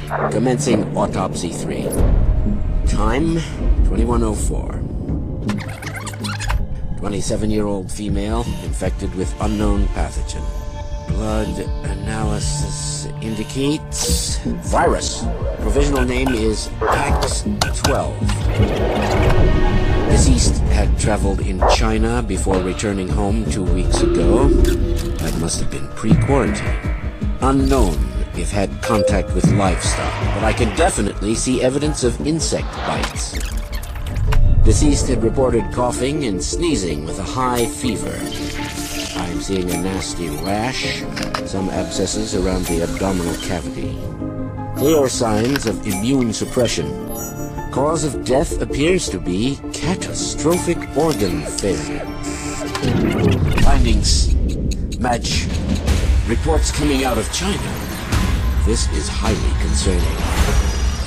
Commencing Autopsy 3. Time, 2104. 27-year-old female, infected with unknown pathogen. Blood analysis indicates virus. Provisional name is Pax-12. Deceased had traveled in China before returning home 2 weeks ago. That must have been pre-quarantine. Unknown if had contact with livestock, but I can definitely see evidence of insect bites. Deceased had reported coughing and sneezing with a high fever. I'm seeing a nasty rash, some abscesses around the abdominal cavity. Clear signs of immune suppression. Cause of death appears to be catastrophic organ failure. Findings match reports coming out of China. This is highly concerning.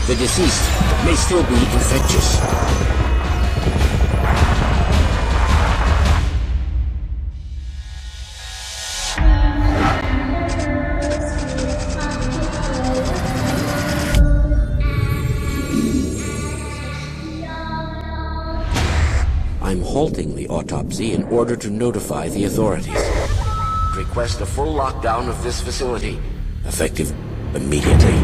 The deceased may still be infectious. I'm halting the autopsy in order to notify the authorities. Request a full lockdown of this facility. Effective immediately.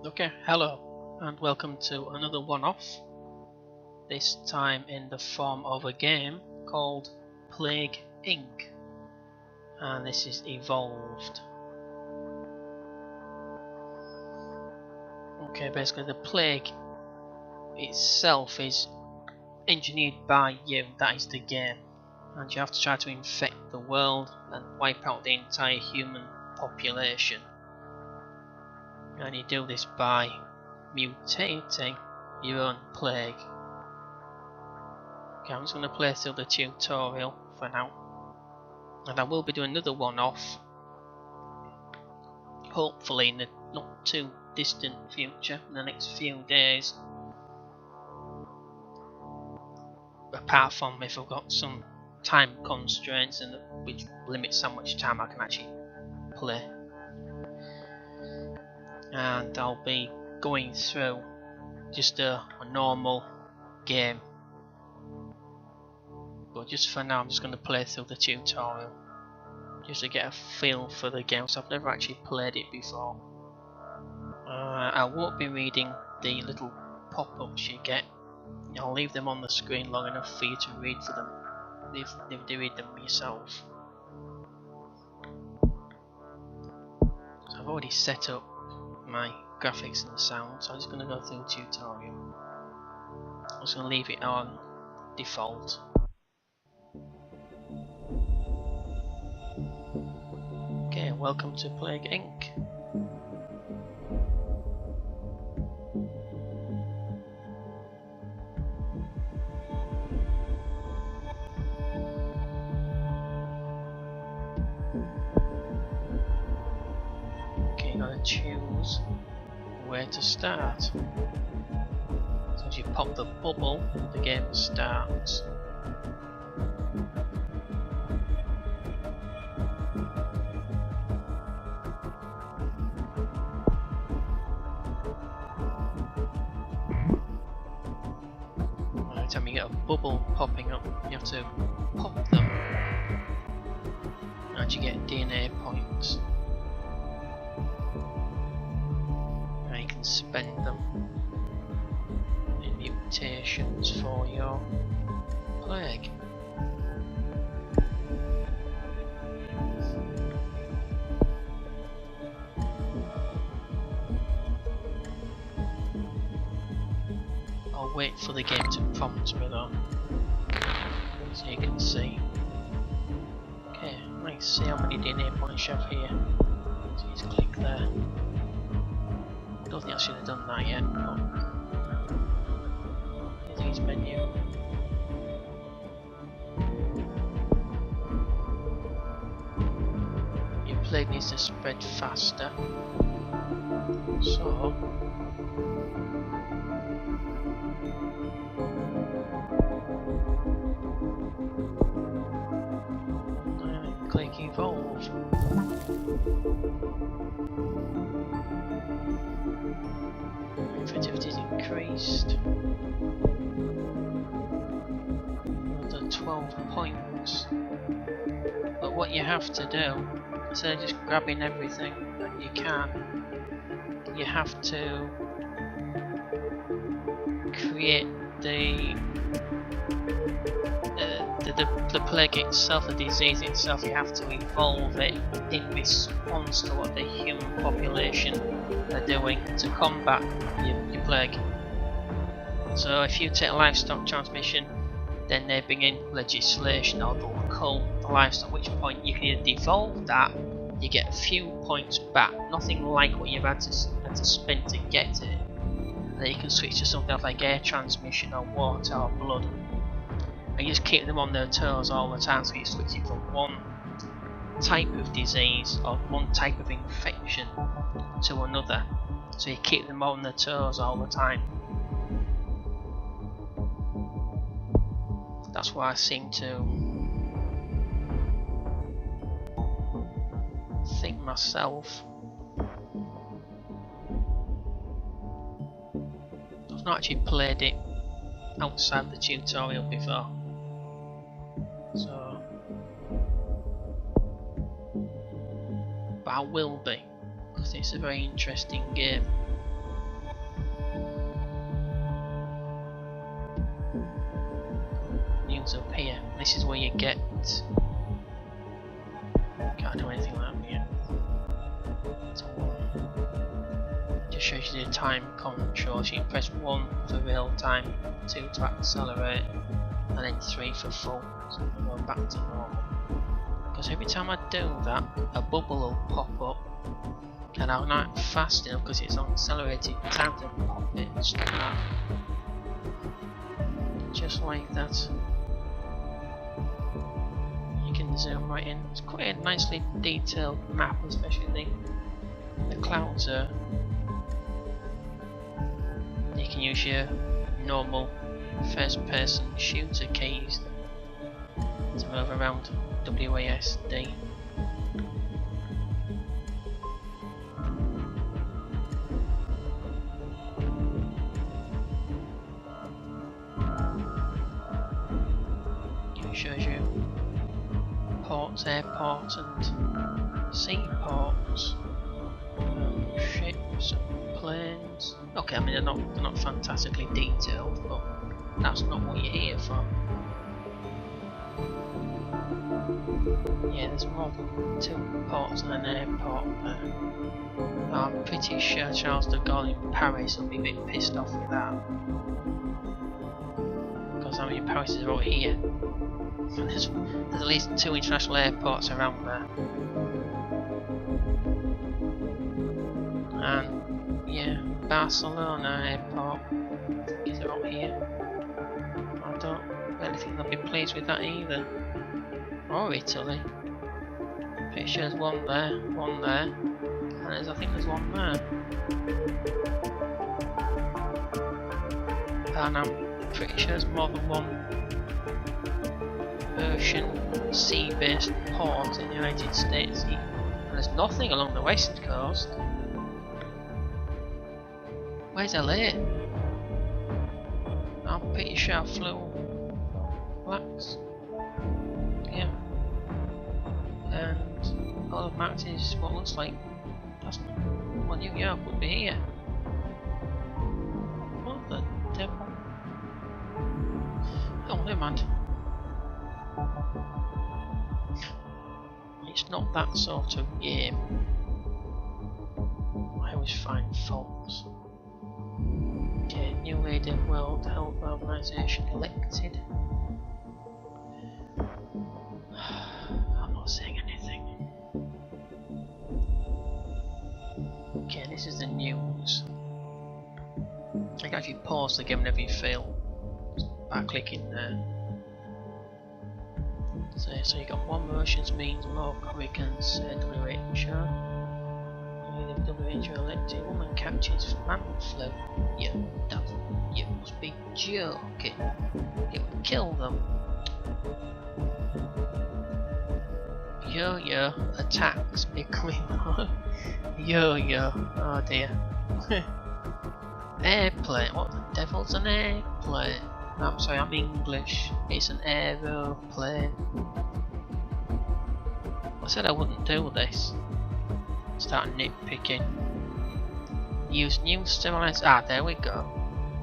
Okay, hello, and welcome to another one-off. This time in the form of a game called Plague Inc. And this is evolved. Okay, basically the plague itself is engineered by you, that is the game, and you have to try to infect the world and wipe out the entire human population, and you do this by mutating your own plague. Okay, I'm just going to play through the tutorial for now, and I will be doing another one-off hopefully in the not too distant future, in the next few days, apart from if I've got some time constraints and which limits how much time I can actually play. And I'll be going through just a normal game, but just for now I'm just going to play through the tutorial just to get a feel for the game, so I've never actually played it before. I won't be reading the little pop-ups you get. I'll leave them on the screen long enough for you to read for them if you read them yourself. So I've already set up my graphics and sound, so I'm just going to go through the tutorial. I'm just going to leave it on default. Okay, welcome to Plague Inc. Choose where to start. So as you pop the bubble, the game starts. Every time you get a bubble popping up, you have to pop them, and you get DNA points. Spend them in mutations for your plague. I'll wait for the game to prompt me though, so you can see. Okay, let's see how many DNA points you have here. So just click there. I don't think I should have done that yet, but disease menu. Your plague needs to spread faster, so click evolve. Effectivity is increased. Another 12 points. But what you have to do, instead of just grabbing everything that you can, you have to create the plague itself, the disease itself. You have to evolve it in response to what the human population are doing to combat your plague. So if you take livestock transmission, then they bring in legislation or they'll cull the livestock, at which point you can either devolve that, you get a few points back, nothing like what you've had to spend to get it, and then you can switch to something else like air transmission or water or blood, and you just keep them on their toes all the time, so you're switching from one type of disease or one type of infection to another, so you keep them on their toes all the time. That's why I seem to think myself. I've not actually played it outside the tutorial before, so but I will be, because it's a very interesting game. News up here. This is where you get. Can't do anything like that yet. Just shows you the time controls. You can press 1 for real time, 2 to accelerate, and then 3 for full. So I'm going back to normal. Because every time I do that, a bubble will pop up, and I'm not fast enough because it's on accelerated time to pop it and stop that. Just like that. You can zoom right in. It's quite a nicely detailed map, especially the clouds are. You can use your normal first person shooter keys to move around WASD. It shows you ports, airports and seaports, ships and planes. Okay, I mean they're not fantastically detailed, but that's not what you're here for. Yeah, there's more than 2 ports and an airport there. I'm pretty sure Charles de Gaulle in Paris will be a bit pissed off with that, because I mean Paris is right here, and there's at least 2 international airports around there, and yeah, Barcelona airport is out here. I don't really think they'll be pleased with that either. Or Italy. Pretty sure there's one there, and I think there's one there. And I'm pretty sure there's more than one ocean sea-based port in the United States. And there's nothing along the west coast. Where's LA? I'm pretty sure I flew Blacks. Yeah. And all of Max is what looks like that's well, New York would be here. What the devil? Oh, never mind. It's not that sort of game. I always find faults. Okay, new leader, World Health Organization elected. I'm not saying anything. Okay, this is the news. I can actually pause the game whenever you fail by clicking there. So you got 1 Russians means more Americans, WHO. WHO elected, woman catches man flu. You must be joking. It would kill them. Yo-yo attacks becoming yo-yo. Oh dear. Airplane. What the devil's an airplane? I'm sorry, I'm English. It's an aeroplane. I said I wouldn't do this. Start nitpicking. Use new sterilization. Ah, there we go.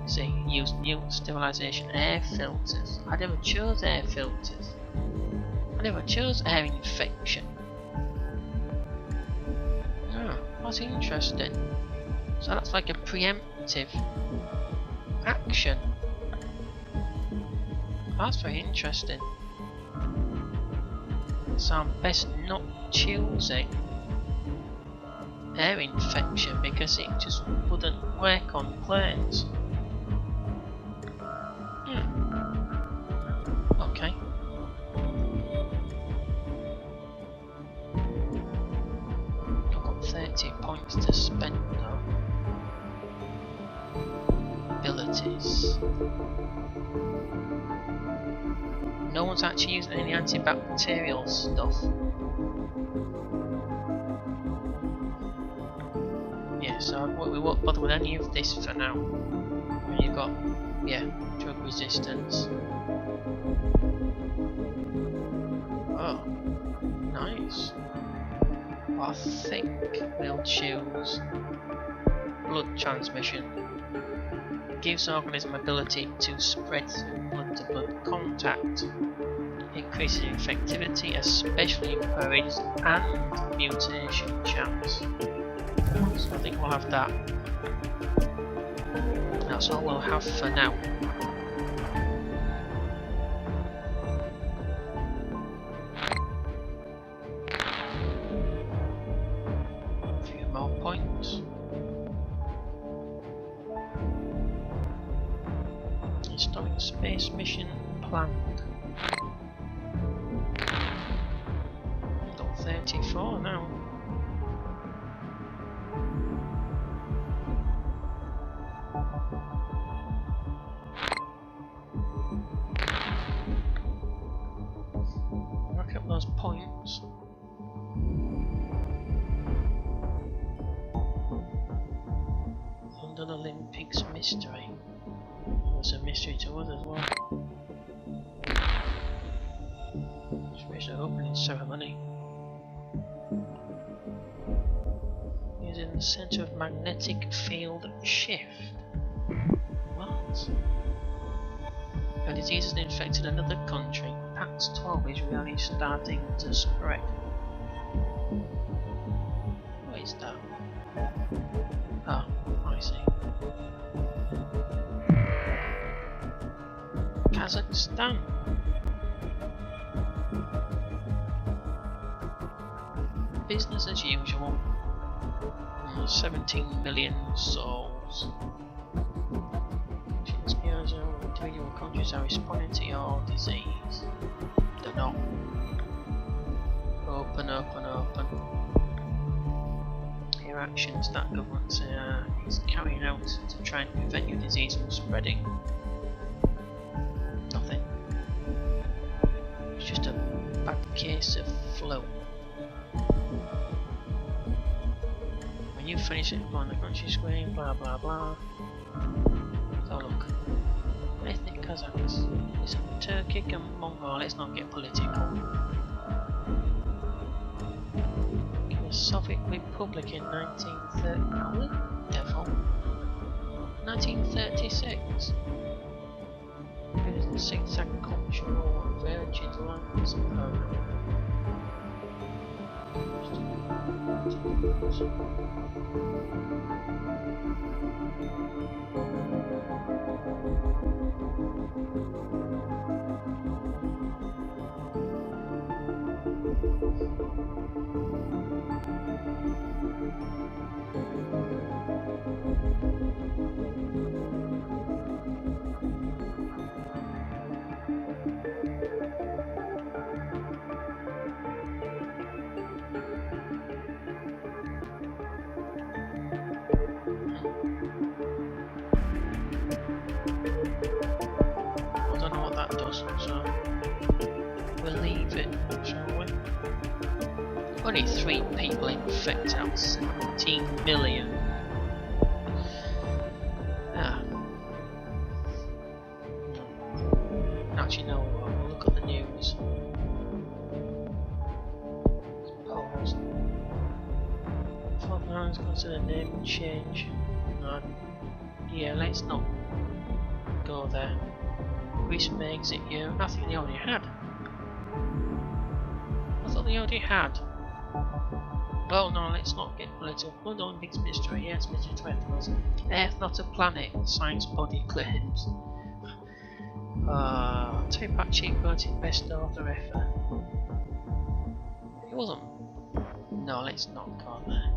See, use new sterilization air filters. I never chose air filters. I never chose air infection. Oh, that's interesting. So that's like a preemptive action. That's very interesting. So I'm best not choosing air infection because it just wouldn't work on planes. Okay. I've got 30 points to spend though. Abilities. No one's actually using any antibacterial stuff. Yeah, so we won't bother with any of this for now. You've got, yeah, drug resistance. Oh, nice. I think we'll choose blood transmission. Gives the organism ability to spread through blood-to-blood contact. Increases infectivity, especially in parades and mutation chance. So I think we'll have that. That's all we'll have for now. A few more points. Historic space mission planned. Got 34 now. Rack up those points. London Olympics mystery. It's a mystery to us as well. It's an opening ceremony. Using the centre of magnetic field shift. What? A disease has infected another country. PAX 12 is really starting to spread. What is that? Oh, I see. Kazakhstan. Business as usual. 17 million souls. Individual countries are responding to your disease. They're not. Open, open, open. Your actions that government is carrying out to try and prevent your disease from spreading. Nothing. It's just a bad case of flu. When you finish it on the country screen, blah blah blah. So look. Ethnic Kazakhs. It's Turkic and Mongol. Let's not get political. The Soviet Republic in 1930. Oh, devil. 1936. It is the zigzag cultural Virgin Lands. So we'll leave it, shall we? Only 3 people infected out of 17 million. Ah. Actually, no, we'll look at the news. Pause. Fatherland's consider name change. No. Yeah, let's not go there. Greece may exit Europe. I think they already had. I thought they already had. Oh no, let's not get political. Blood Olympics mystery. Yes, Mr. Twitters. Earth not a planet. Science body claims. Tape actually voted best author ever. It wasn't. No, let's not go there.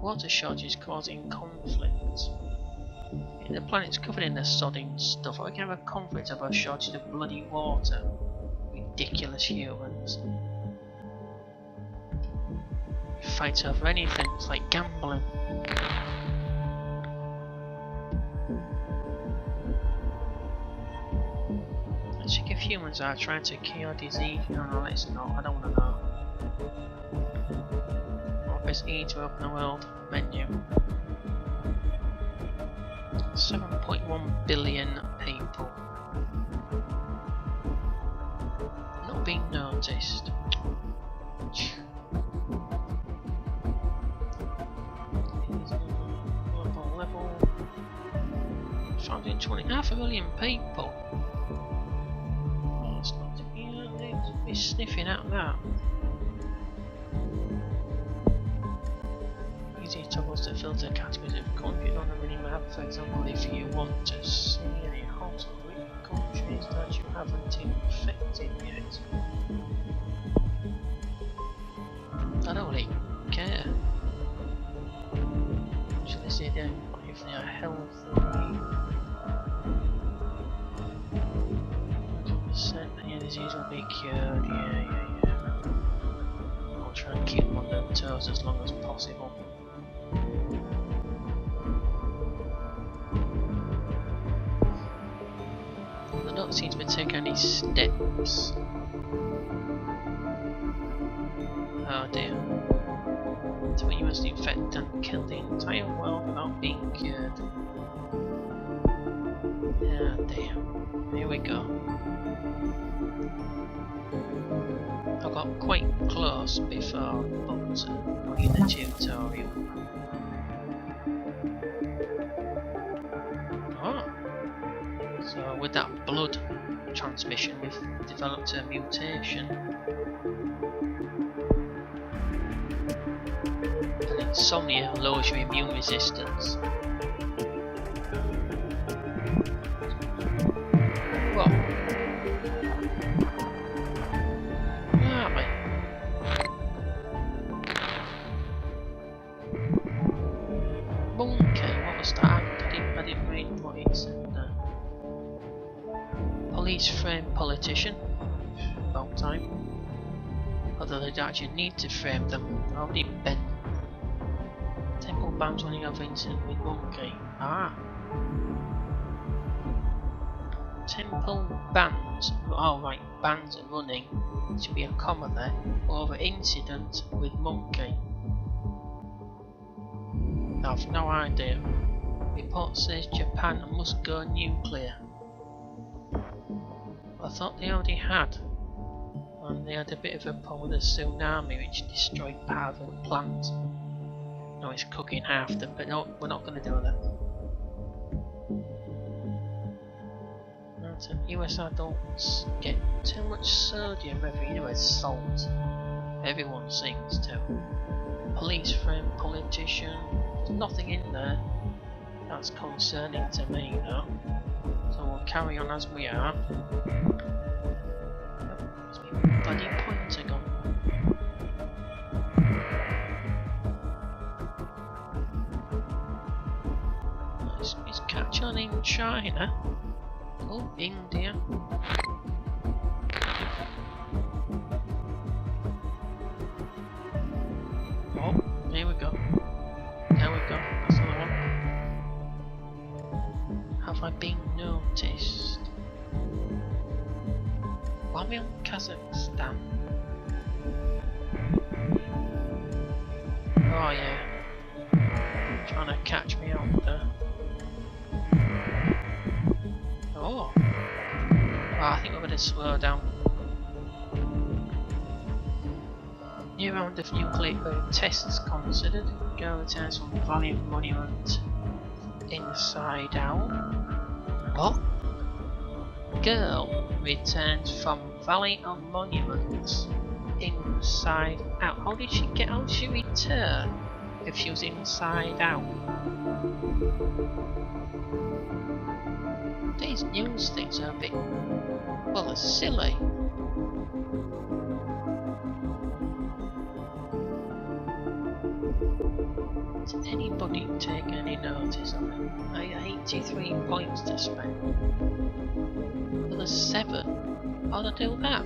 Water shortage causing conflict. The planet's covered in the sodding stuff. We can have a conflict over a shortage of bloody water. Ridiculous humans. Fight over anything, it's like gambling. Let's check if humans are trying to cure disease. No, let's not. I don't want to know. Or press E to open the world menu. 7.1 billion people. Not being noticed. Global level. 520, half a million people. Oh, it's not to be sniffing at that. Easy toggles to filter categories of countries on a mini-map. For example, if you want to see any hot or weak countries that you haven't infected yet. I don't really care. Should they say then if they are healthy? Percent that your disease will be cured. Yeah. I'll try and keep them on their toes as long as possible. They don't seem to be taking any steps. Oh dear. So when you must infect and kill the entire world without being cured. Oh dear. Here we go. I got quite close before, but not in the tutorial. Oh. So with that blood transmission, we've developed a mutation. And insomnia lowers your immune resistance. What? Where are we? Bunker, what was that? I didn't read what it said there. Police frame politician. About time. Although they don't actually need to frame them. Already bent. Temple bans running over incident with monkey. Ah. Temple bans. Oh right, bans are running. Should be a comma there. Over incident with monkey. I've no idea. Report says Japan must go nuclear. I thought they already had. And they had a bit of a problem with a tsunami which destroyed part of the plant. No, it's cooking half them, but no, we're not going to do that. US adults get too much sodium every year with salt. Everyone sings too. Police frame politician. There's nothing in there that's concerning to me though. So we'll carry on as we are. There's my bloody pointer gone. It's catch on in China. Oh, India. Oh, here we go. There we go. That's another one. Have I been noticed? Why am I on Kazakhstan? slow down. New round of nuclear tests considered. Girl returns from Valley Monument inside out. What? Girl returns from Valley of Monuments inside out. How did she return if she was inside out? These news things are a bit, well, they're silly. Did anybody take any notice of it? I had 83 points to spend. Well, there's 7. How'd I do that?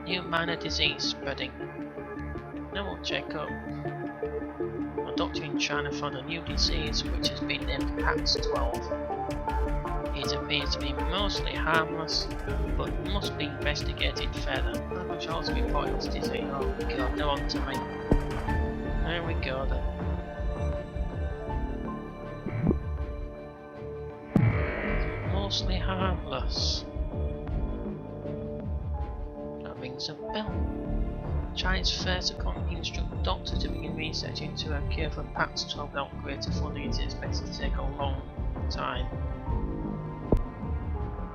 New minor disease spreading. Now we'll check up. A doctor in China found a new disease which has been named PAX-12. It appears to be mostly harmless, but must be investigated further. How much else reported this disease? Oh god, they're on to me. There we go then. Mostly harmless. That rings a bell. China's first economy instruct doctors to begin research into a cure for PAX-12 without greater funding. It is expected to take a long time.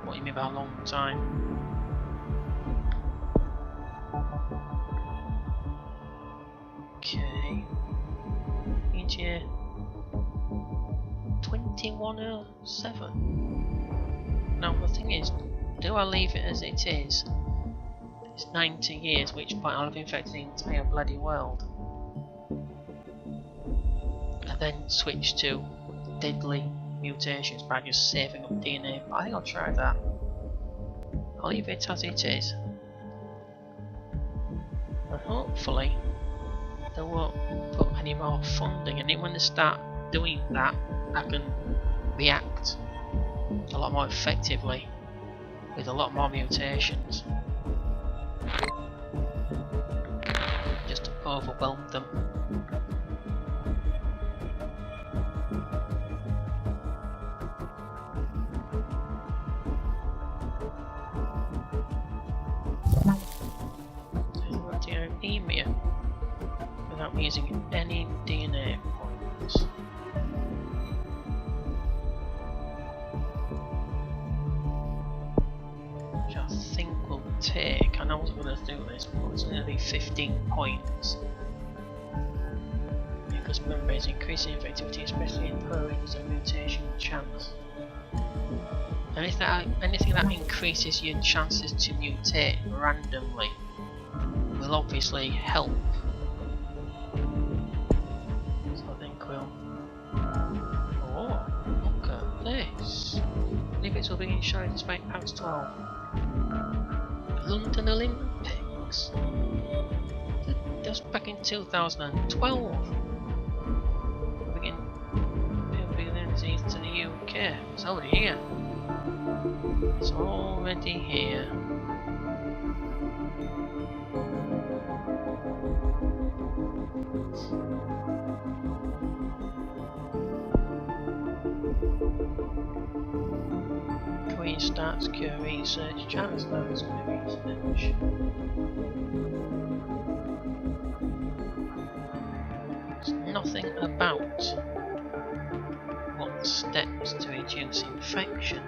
What do you mean by a long time? Okay. Each year 2107. Now the thing is, do I leave it as it is? It's 90 years, which point I'll have infected the entire bloody world. And then switch to deadly mutations by just saving up DNA. But I think I'll try that. I'll leave it as it is. And hopefully they won't put any more funding in it. When they start doing that, I can react a lot more effectively with a lot more mutations. Just to overwhelm them. Anemia without using any DNA points. Which I think will take, I know I was going to do this, but it's going to be 15 points. Because remember, it's increasing effectivity, especially in purings and mutation chance. Anything that increases your chances to mutate randomly will obviously help. So I think we'll... Oh, look at this! Olympics will begin showing despite PAX-12. London Olympics! Just back in 2012! We'll begin the disease to the UK. It's already here. It's already here. Queen starts cure research. China's now is going to research. There's nothing about what steps to reduce infection.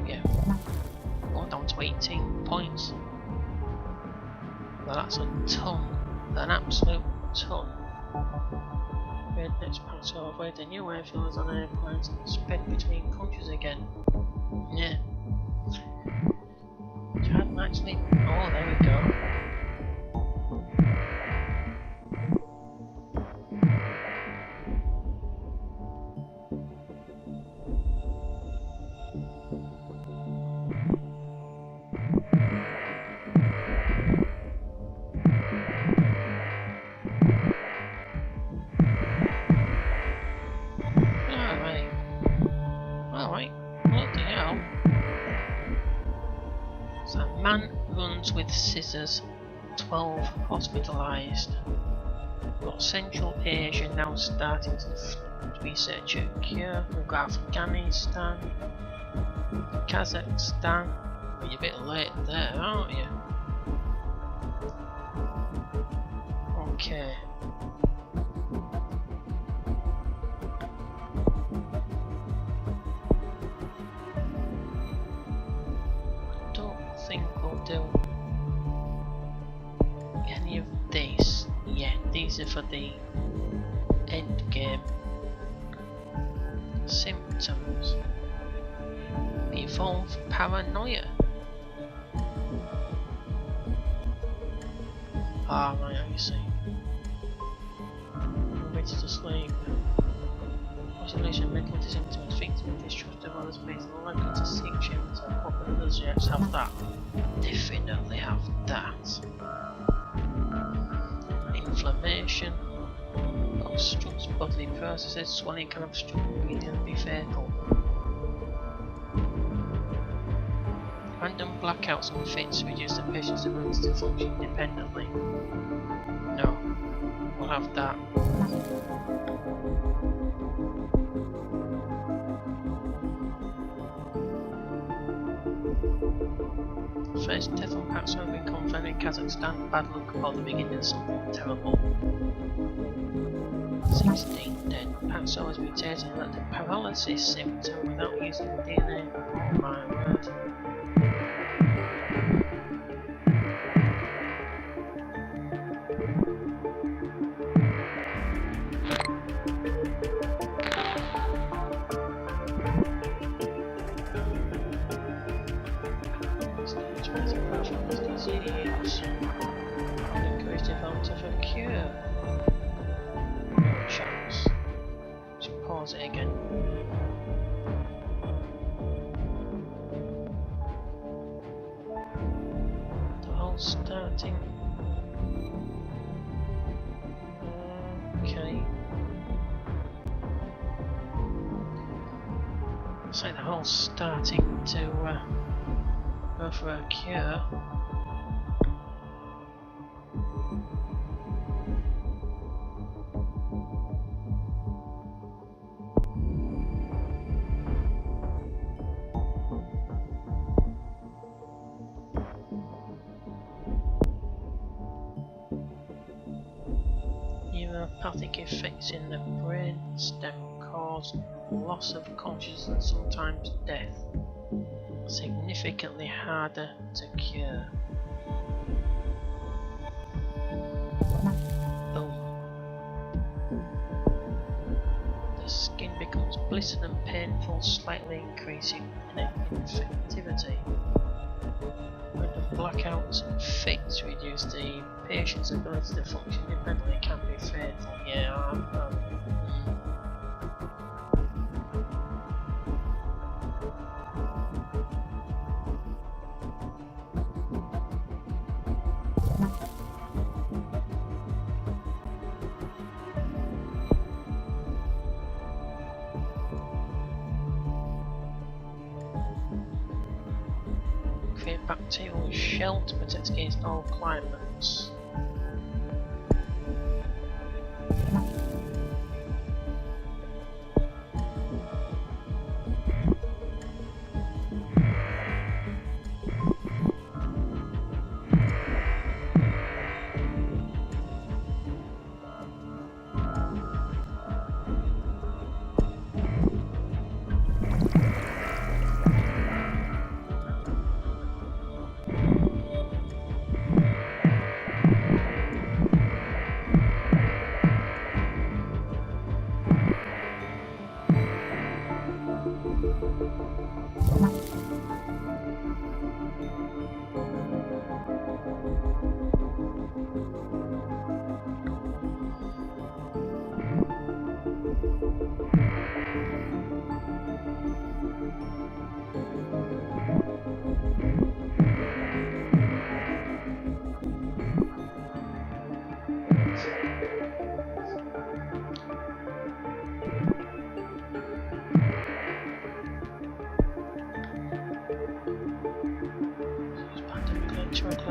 Yeah, going down to 18 points. Well, that's a ton, an absolute ton. Red next pass over the new airfields on airplanes and spread between countries again. Yeah. Which hadn't actually. Oh, there we go. Man runs with scissors, 12 hospitalised. Got Central Asia now starting to research a cure. We've got Afghanistan, Kazakhstan. You're a bit late there, aren't you? Okay. Don't think we'll do any of this yet. These are for the end game. Symptoms. Evolve paranoia. Ah, right, I see. Ready to sleep. Isolation, mental symptoms, victim distrust of others based on likely to seek shelter. Hope others yet have that. Definitely have that. Inflammation. Obstructs bodily processes. Swelling can obstruct breathing and be fatal. Random blackouts and fits reduce the patient's ability to function independently. No, we'll have that. First death on Paxo has been confirmed in Kazakhstan. Bad luck about the beginning of something terrible. 16 dead. Paxo has mutated and led to paralysis symptom without using DNA. Oh my word. Encourage development of a cure. No chance. Just pause it again. The whole starting. Okay. Looks like the whole starting to go for a cure. Neuropathic effects in the brain stem cause loss of consciousness and sometimes death. Significantly harder to cure. Boom. The skin becomes blistered and painful, slightly increasing in infectivity. Random blackouts and fits reduce the patient's ability to function independently, can be fatal. Yeah, create bacterial shell to protect against all climates.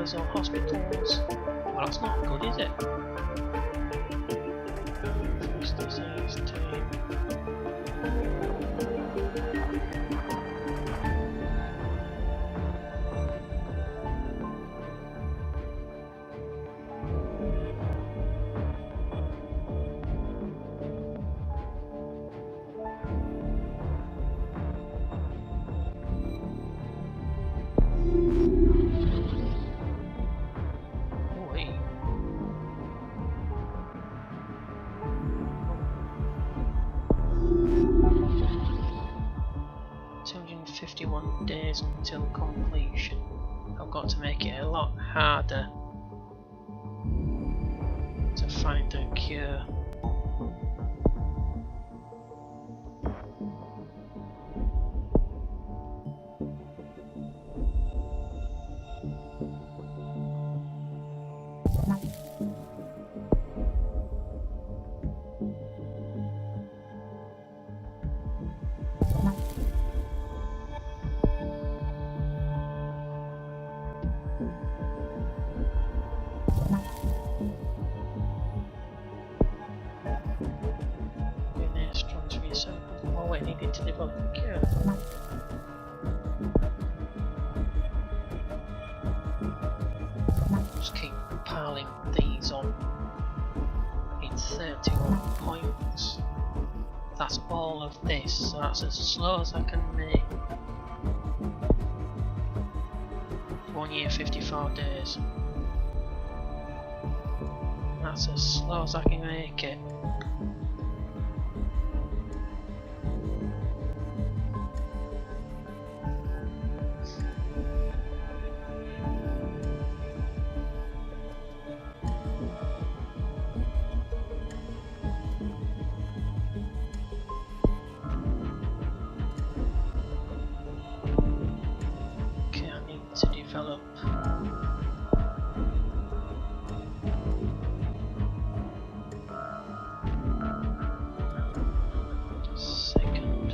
workers or hospitals. Well, that's not good, is it? First disease team. Days until completion. I've got to make it a lot harder to find a cure. Needed to develop a cure. Just keep piling these on in 31 points. That's all of this, so that's as slow as I can make. 1 year, 54 days. That's as slow as I can make it. To develop second.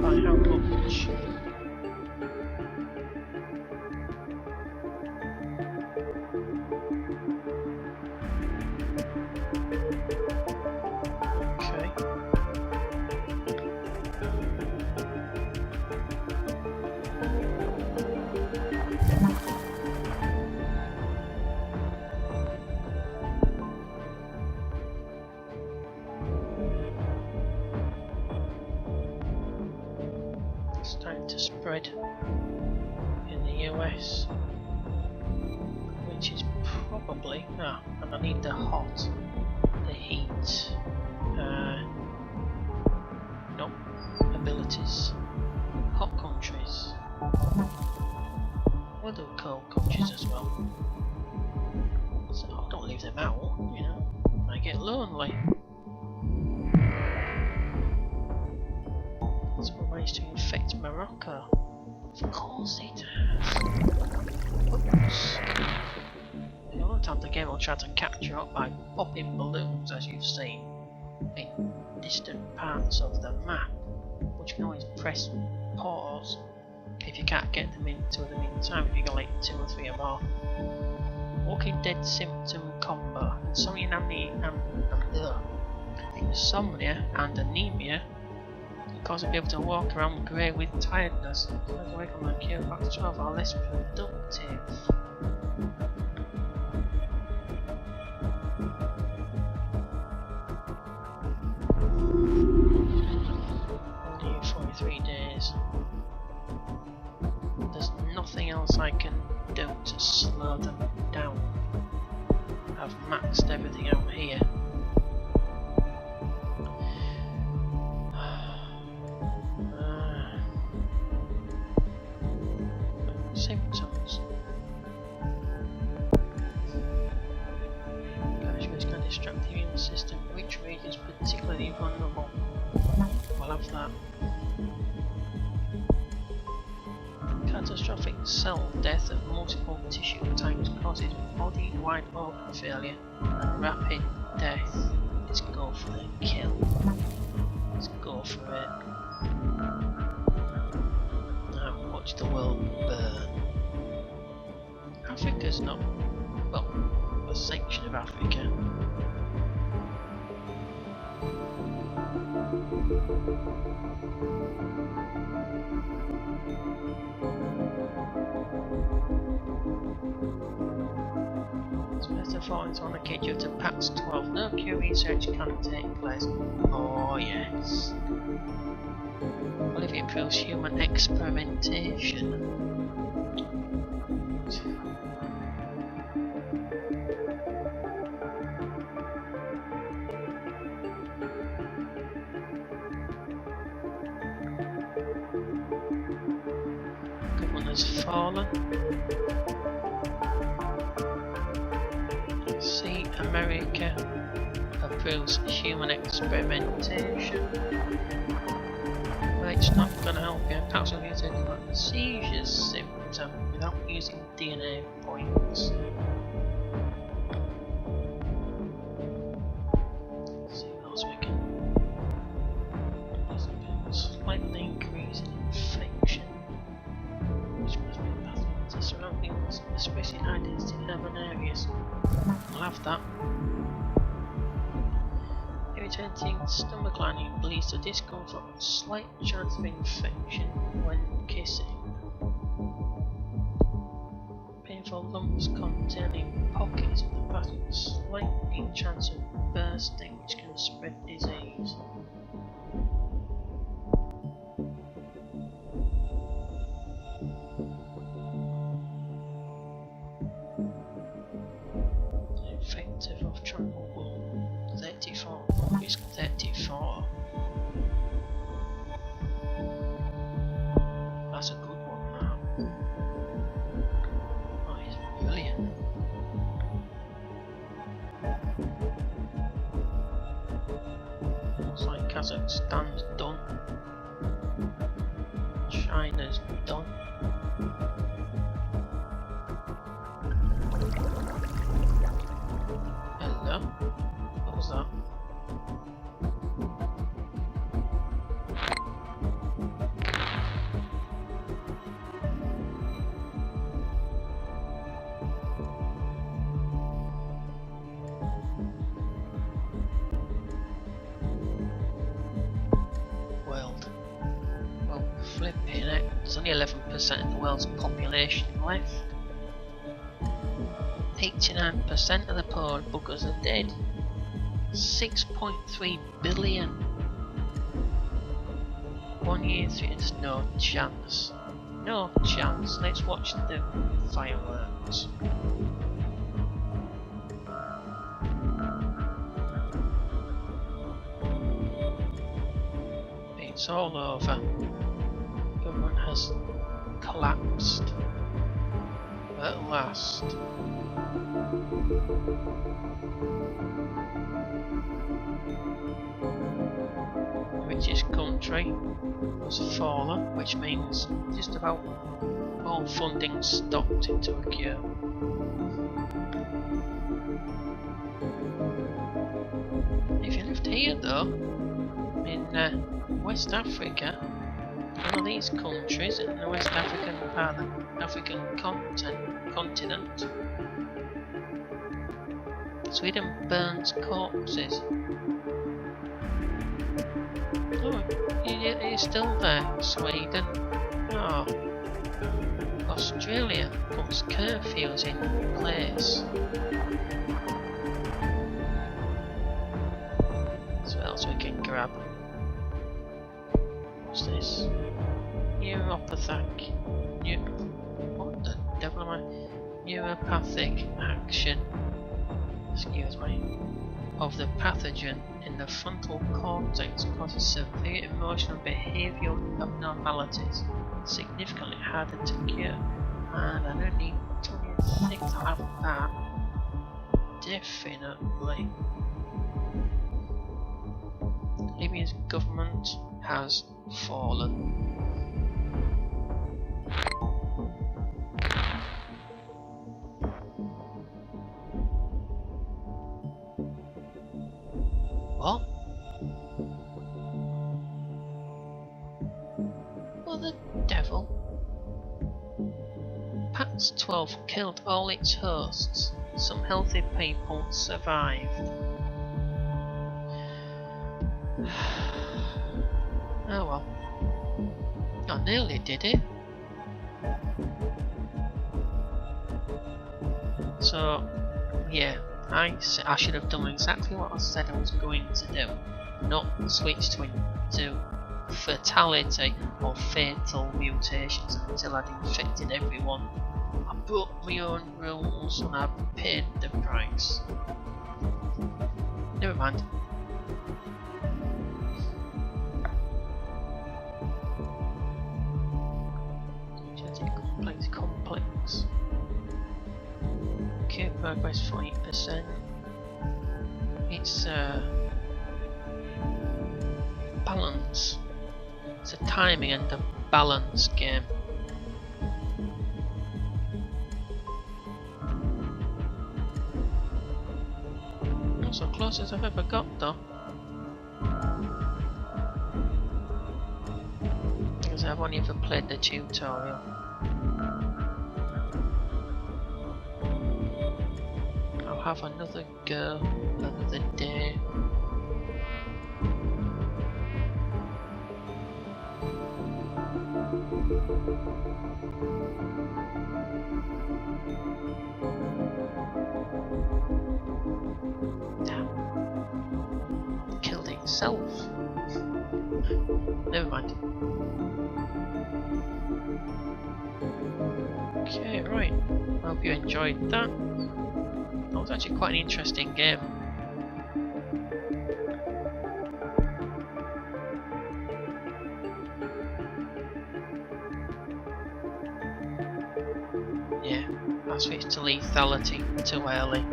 By how much? Okay. Starting to spread in the US, which is probably and I need the hot, the heat, nope, abilities, hot countries. We'll do cold countries as well. So I don't leave them out, you know. I get lonely. So we managed to infect Morocco. Of course it has. Oops. A lot of times the game will try to capture up by popping balloons, as you've seen, in distant parts of the map, which you can always press pause if you can't get them into them in time, if you got like 2 or 3 or more. Walking Dead symptom combo. Insomnia and anemia cause of people to walk around grey with tiredness. Those away from the cure factor 12 are less productive. Only 43 days. There's nothing else I can do to slow them down. I've maxed everything out here. overactive immune system, which region is particularly vulnerable? We'll have that. Catastrophic cell death of multiple tissue types causes body-wide organ failure and rapid death. Let's go for the kill. Let's go for it. Now watch the world burn. Africa's not, well, a section of Africa. Falling on the kid due to PAX 12. No cure research can take place. Oh yes. Well, if it improves human experimentation. Government has fallen. America approves human experimentation. Well, it's not going to help you. Perhaps we'll get a seizure symptom without using DNA points. Let's see what else we can. There's a slightly increase in infection, which must be pathogens to surroundings, especially in high-density urban areas. I'll have that. Irritating stomach lining leads to discomfort and slight chance of infection when kissing. Painful lumps containing pockets of the pathogen, slight chance of bursting which can spread disease. Effective of tranquil 34, risk 34. That's a good one now. Oh, he's brilliant. Looks like Kazakhstan's done. China's done. What was that? World. Well, flipping it. There's only 11% of the world's population left. 89% of the poor buggers are dead. 6.3 billion. 1 year, there's no chance. No chance. Let's watch the fireworks. It's all over. Government has collapsed. At last. The richest country has fallen, which means just about all funding stopped into a cure. If you lived here though, in West Africa, one of these countries in the West African part of the African continent, Sweden burns corpses. Oh, you're still there, Sweden. Oh. Australia puts curfews in place. So what else we can grab? What's this? Neuropathic. What the devil am I? Neuropathic action. Excuse me. Of the pathogen in the frontal cortex causes severe emotional and behavioural abnormalities, significantly harder to cure. And I don't need 26 to have that. Definitely. Libya's government has fallen. What? What the devil? Pax 12 killed all its hosts. Some healthy people survived. Oh well. I nearly did it. So, yeah, I should have done exactly what I said I was going to do. Not switched into fatality or fatal mutations until I'd infected everyone. I broke my own rules and I paid the price. Never mind. Complex. Okay, progress 40%. It's balance. It's a timing and a balance game. Not so close as I've ever got though. Because I've only ever played the tutorial. I'll have another go another day. Killed itself. Never mind. Okay, right. I hope you enjoyed that. That was actually quite an interesting game. Yeah, I switched to lethality too early.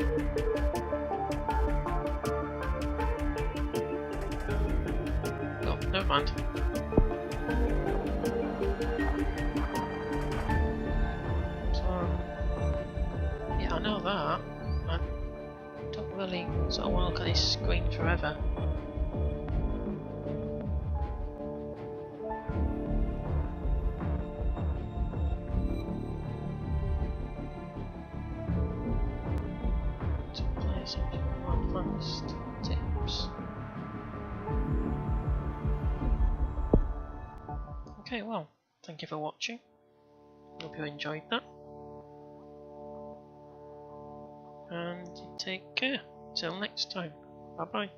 Oh, never mind. So, yeah, I know that. I don't really sort of want to look at this screen forever. Advanced tips. Okay, well, thank you for watching. Hope you enjoyed that. And take care. Till next time. Bye bye.